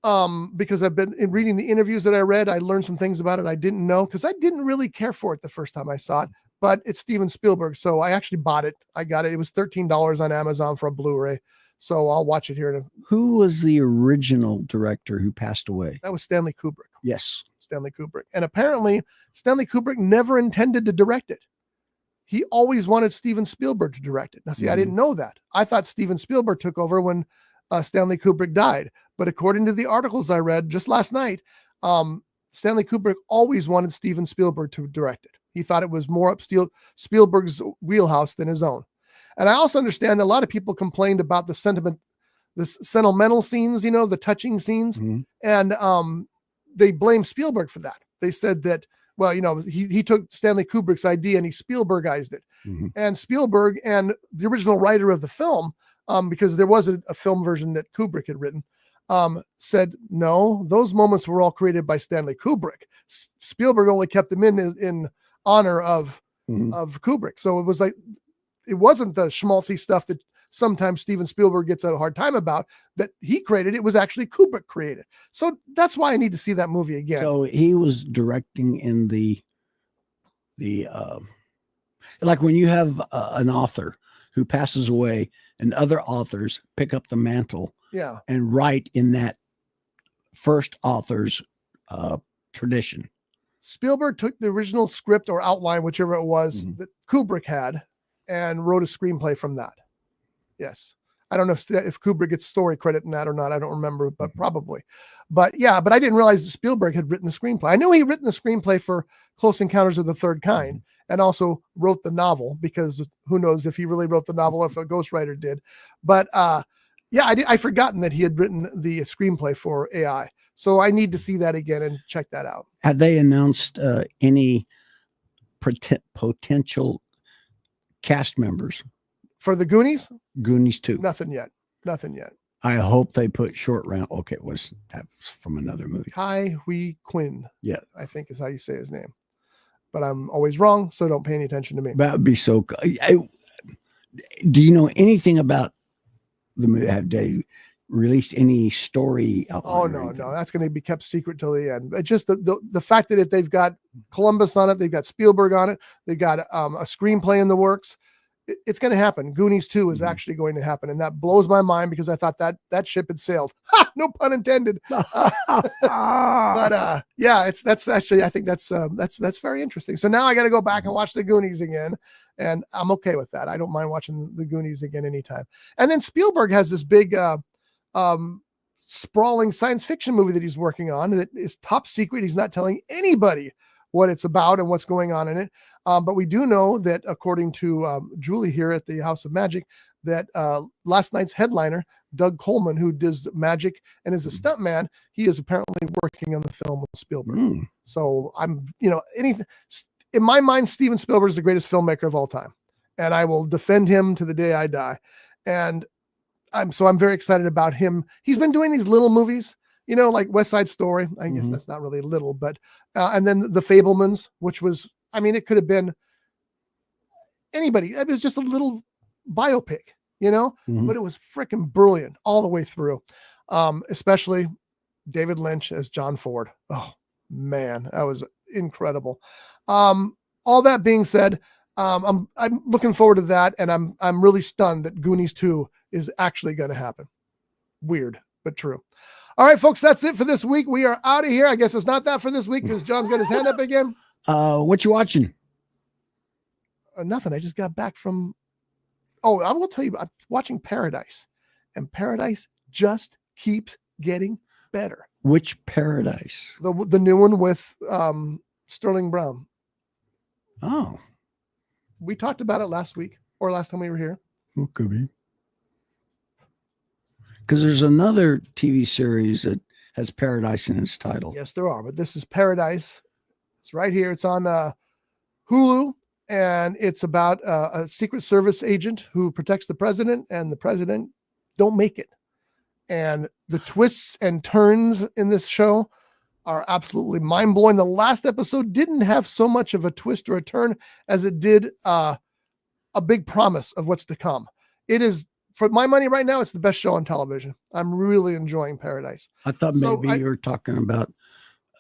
because I've been reading the interviews that I read. I learned some things about it I didn't know because I didn't really care for it the first time I saw it. But it's Steven Spielberg, so I actually bought it. I got it. It was $13 on Amazon for a Blu-ray, so I'll watch it here. Who was the original director who passed away? That was Stanley Kubrick. Yes. Stanley Kubrick. And apparently, Stanley Kubrick never intended to direct it. He always wanted Steven Spielberg to direct it. Now, see, I didn't know that. I thought Steven Spielberg took over when Stanley Kubrick died. But according to the articles I read just last night, Stanley Kubrick always wanted Steven Spielberg to direct it. He thought it was more up Spielberg's wheelhouse than his own. And I also understand that a lot of people complained about the sentimental scenes, the touching scenes. And they blamed Spielberg for that. They said that, well, he took Stanley Kubrick's idea and he Spielbergized it. And Spielberg and the original writer of the film because there was a film version that Kubrick had written, said, no, those moments were all created by Stanley Kubrick. Spielberg only kept them in honor of Kubrick. So it was like, it wasn't the schmaltzy stuff that sometimes Steven Spielberg gets a hard time about that he created. It was actually Kubrick created. So that's why I need to see that movie again. So he was directing in the like when you have an author who passes away and other authors pick up the mantle and write in that first author's tradition. Spielberg took the original script or outline, whichever it was that Kubrick had, and wrote a screenplay from that. Yes. I don't know if Kubrick gets story credit in that or not. I don't remember, but probably. But yeah, but I didn't realize that Spielberg had written the screenplay. I knew he written the screenplay for Close Encounters of the Third Kind and also wrote the novel, because who knows if he really wrote the novel or if a ghostwriter did. But yeah, I'd forgotten that he had written the screenplay for AI. So I need to see that again and check that out. Have they announced any potential cast members for the Goonies? Goonies 2. Nothing yet. I hope they put Short Round. Okay, that was from another movie. Kai Hui Quinn. Yeah, I think is how you say his name. But I'm always wrong, so don't pay any attention to me. That would be so. Do you know anything about the movie? Have they released any story? Oh no, that's going to be kept secret till the end. But just the fact that they've got Columbus on it, they've got Spielberg on it, they've got a screenplay in the works. It's going to happen. Goonies 2 is actually going to happen, and that blows my mind because I thought that ship had sailed. No pun intended. But yeah, that's actually, I think that's very interesting. So now I got to go back and watch the Goonies again, and I'm okay with that. I don't mind watching the Goonies again anytime. And then Spielberg has this big sprawling science fiction movie that he's working on that is top secret. He's not telling anybody what it's about and what's going on in it. But we do know that, according to Julie here at the House of Magic, that last night's headliner, Doug Coleman, who does magic and is a stuntman, he is apparently working on the film with Spielberg. So I'm, anything in my mind, Steven Spielberg is the greatest filmmaker of all time, and I will defend him to the day I die. And I'm very excited about him. He's been doing these little movies, like West Side Story. I guess that's not really little, but and then The Fabelmans, which was, it could have been anybody. It was just a little biopic, but it was freaking brilliant all the way through. Especially David Lynch as John Ford. Oh man, that was incredible. All that being said, I'm looking forward to that, and I'm really stunned that Goonies 2 is actually going to happen. Weird, but true. All right, folks, that's it for this week. We are out of here. I guess it's not that for this week because John's got his hand up again. What you watching? Nothing. I just got back from. Oh, I will tell you, I'm watching Paradise, and Paradise just keeps getting better. Which Paradise? The new one with Sterling Brown. Oh, we talked about it last week or last time we were here. Could be. Because there's another TV series that has Paradise in its title. Yes, there are, but this is Paradise. It's right here. It's on Hulu, and it's about a Secret Service agent who protects the president, and the president don't make it. And the twists and turns in this show are absolutely mind-blowing. The last episode didn't have so much of a twist or a turn as it did a big promise of what's to come. It is, for my money right now, it's the best show on television. I'm really enjoying Paradise. I thought maybe you were talking about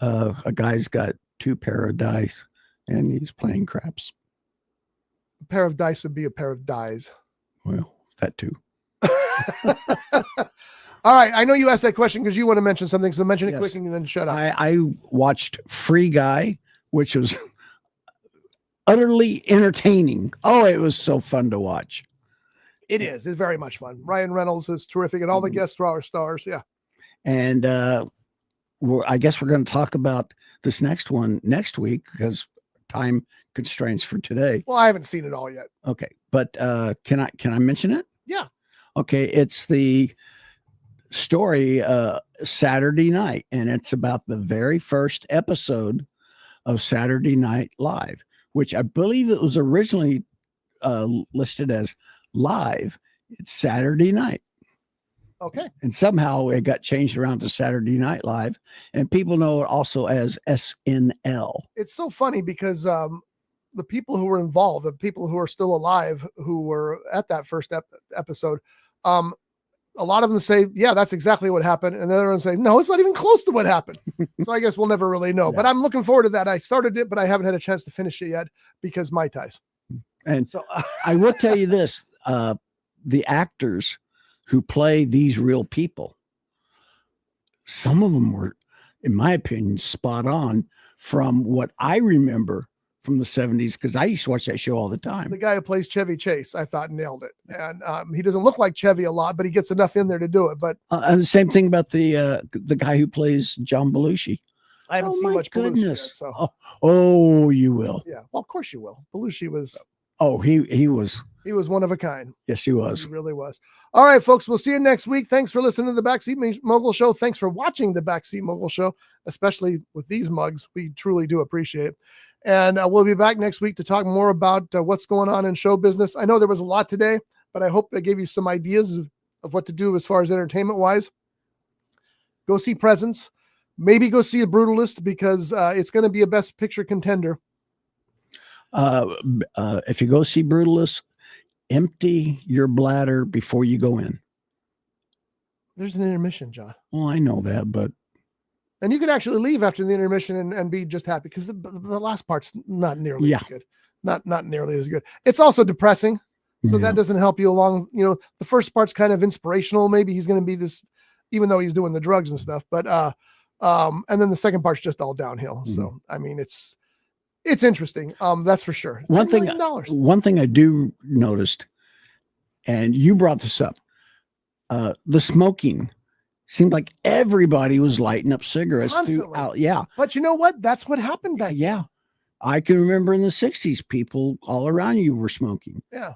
a guy's got 2 pair of dice and he's playing craps. A pair of dice would be a pair of dies. Well, that too. All right. I know you asked that question because you want to mention something. So mention it quick and then shut up. I watched Free Guy, which was utterly entertaining. Oh, it was so fun to watch. It is. It's very much fun. Ryan Reynolds is terrific, and all the guest stars. Yeah. And I guess we're going to talk about this next one next week because time constraints for today. Well, I haven't seen it all yet. Okay, but can I mention it? Yeah. Okay, it's the story Saturday Night, and it's about the very first episode of Saturday Night Live, which I believe it was originally listed as live It's Saturday night. Okay. And somehow it got changed around to Saturday Night Live, and people know it also as SNL. It's so funny because the people who were involved, the people who are still alive, who were at that first episode, a lot of them say, yeah, that's exactly what happened. And the other ones say, no, it's not even close to what happened. So I guess we'll never really know. Yeah. But I'm looking forward to that. I started it, but I haven't had a chance to finish it yet because Mai Tais. And so I will tell you this, the actors who play these real people, some of them were, in my opinion, spot on from what I remember from the 70s, because I used to watch that show all the time. The guy who plays Chevy Chase, I thought nailed it. And he doesn't look like Chevy a lot, but he gets enough in there to do it. But and the same thing about the guy who plays John Belushi. I haven't seen much Belushi yet, so. Oh, you will. Yeah, well, of course you will. Belushi was... Oh, he was one of a kind. Yes, he was. He really was. All right, folks, we'll see you next week. Thanks for listening to the Backseat Mogul Show. Thanks for watching the Backseat Mogul Show, especially with these mugs. We truly do appreciate it. And we'll be back next week to talk more about what's going on in show business. I know there was a lot today, but I hope I gave you some ideas of what to do as far as entertainment-wise. Go see Presence. Maybe go see The Brutalist because it's going to be a Best Picture contender. If you go see Brutalist, empty your bladder before you go in. There's an intermission, John. Well, I know that, but. And you could actually leave after the intermission and be just happy because the last part's not nearly as good. Not nearly as good. It's also depressing. So that doesn't help you along. You know, the first part's kind of inspirational. Maybe he's going to be this, even though he's doing the drugs and stuff, but, and then the second part's just all downhill. So, I mean, it's interesting. That's for sure. One thing I do noticed, and you brought this up, the smoking seemed like everybody was lighting up cigarettes throughout. Yeah. But you know what? That's what happened back then. Yeah. I can remember in the 60s, people all around you were smoking. Yeah.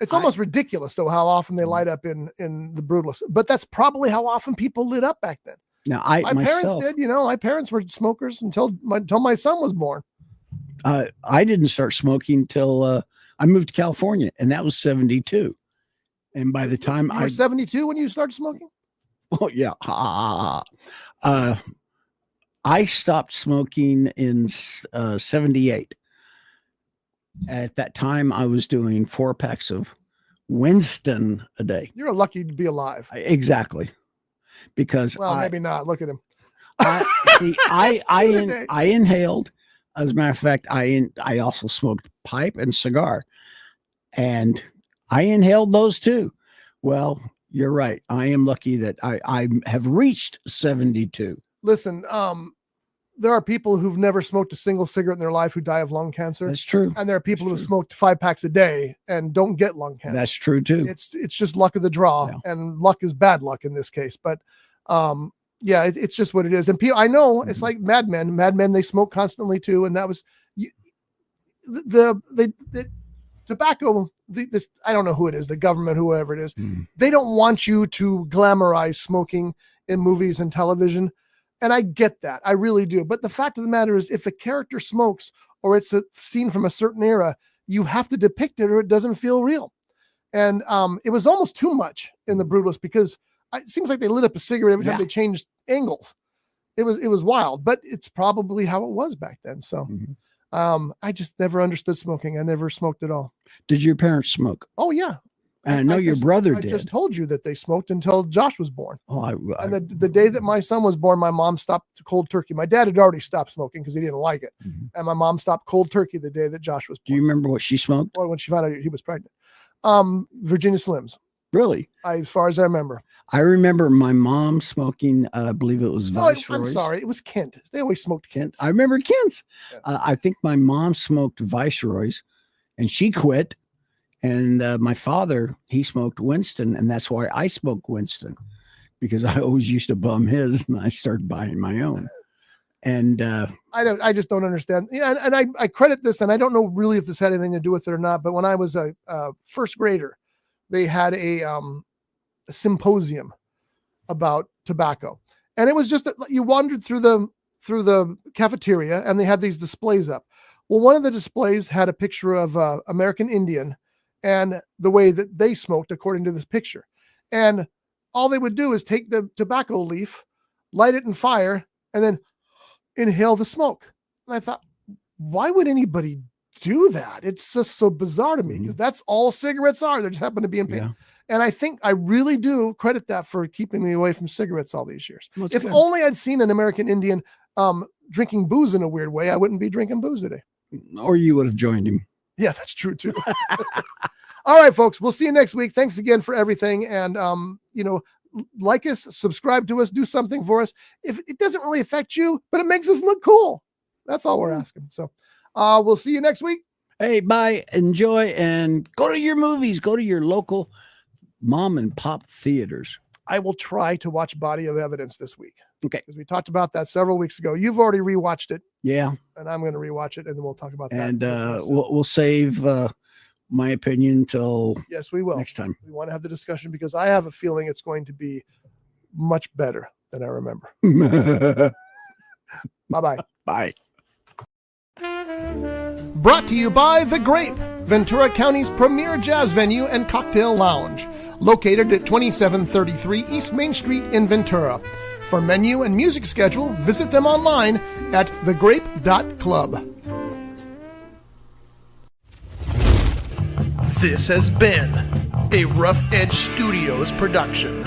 It's almost ridiculous though, how often they light up in the Brutalist, but that's probably how often people lit up back then. Now, my parents did, my parents were smokers until my son was born. I didn't start smoking till I moved to California, and that was 72. And by the time you were 72 when you started smoking? Oh yeah. I stopped smoking in 78. At that time, I was doing 4 packs of Winston a day. You're lucky to be alive. Exactly. Because maybe not. Look at him. I inhaled. As a matter of fact, I also smoked pipe and cigar, and I inhaled those too. Well, you're right. I am lucky that I have reached 72. Listen, there are people who've never smoked a single cigarette in their life who die of lung cancer. That's true. And there are people who have smoked 5 packs a day and don't get lung cancer. That's true too. It's just luck of the draw, and luck is bad luck in this case. But yeah, it's just what it is. And I know it's like Mad Men. Mad Men, they smoke constantly too, and that was the tobacco. This, I don't know who it is, the government, whoever it is. They don't want you to glamorize smoking in movies and television. And I get that. I really do. But the fact of the matter is, if a character smokes or it's a scene from a certain era, you have to depict it or it doesn't feel real. And it was almost too much in The Brutalist because it seems like they lit up a cigarette every time they changed angles. It was wild, but it's probably how it was back then. So I just never understood smoking. I never smoked at all. Did your parents smoke? Oh, yeah. I know your brother did. I just told you that they smoked until Josh was born. Oh, and the day that my son was born, my mom stopped cold turkey. My dad had already stopped smoking because he didn't like it. And my mom stopped cold turkey the day that Josh was born. Do you remember what she smoked? Well, when she found out he was pregnant. Virginia Slims. Really? As far as I remember. I remember my mom smoking, I believe it was Viceroys. I'm sorry. It was Kent. They always smoked Kent. I remember Kent's. Yeah. I think my mom smoked Viceroys and she quit. And my father, he smoked Winston. And that's why I smoked Winston, because I always used to bum his and I started buying my own. And I just don't understand. Yeah, and I credit this, and I don't know really if this had anything to do with it or not, but when I was a first grader, they had a symposium about tobacco. And it was just that you wandered through the cafeteria and they had these displays up. Well, one of the displays had a picture of American Indian, and the way that they smoked, according to this picture. And all they would do is take the tobacco leaf, light it in fire, and then inhale the smoke. And I thought, why would anybody do that? It's just so bizarre to me, because that's all cigarettes are. They just happen to be in paint. Yeah. And I think I really do credit that for keeping me away from cigarettes all these years. Well, if only I'd seen an American Indian drinking booze in a weird way, I wouldn't be drinking booze today. Or you would have joined him. Yeah, that's true too. All right, folks, we'll see you next week. Thanks again for everything. And, like us, subscribe to us, do something for us. If it doesn't really affect you, but it makes us look cool. That's all we're asking. So we'll see you next week. Hey, bye. Enjoy and go to your movies. Go to your local mom and pop theaters. I will try to watch Body of Evidence this week. Okay. Because we talked about that several weeks ago. You've already rewatched it. Yeah. And I'm going to rewatch it, and then we'll talk about that. And we'll save my opinion until yes, we will. Next time. We want to have the discussion because I have a feeling it's going to be much better than I remember. Bye-bye. Bye. Brought to you by The Grape, Ventura County's premier jazz venue and cocktail lounge, located at 2733 East Main Street in Ventura. For menu and music schedule, visit them online at thegrape.club. This has been a Rough Edge Studios production.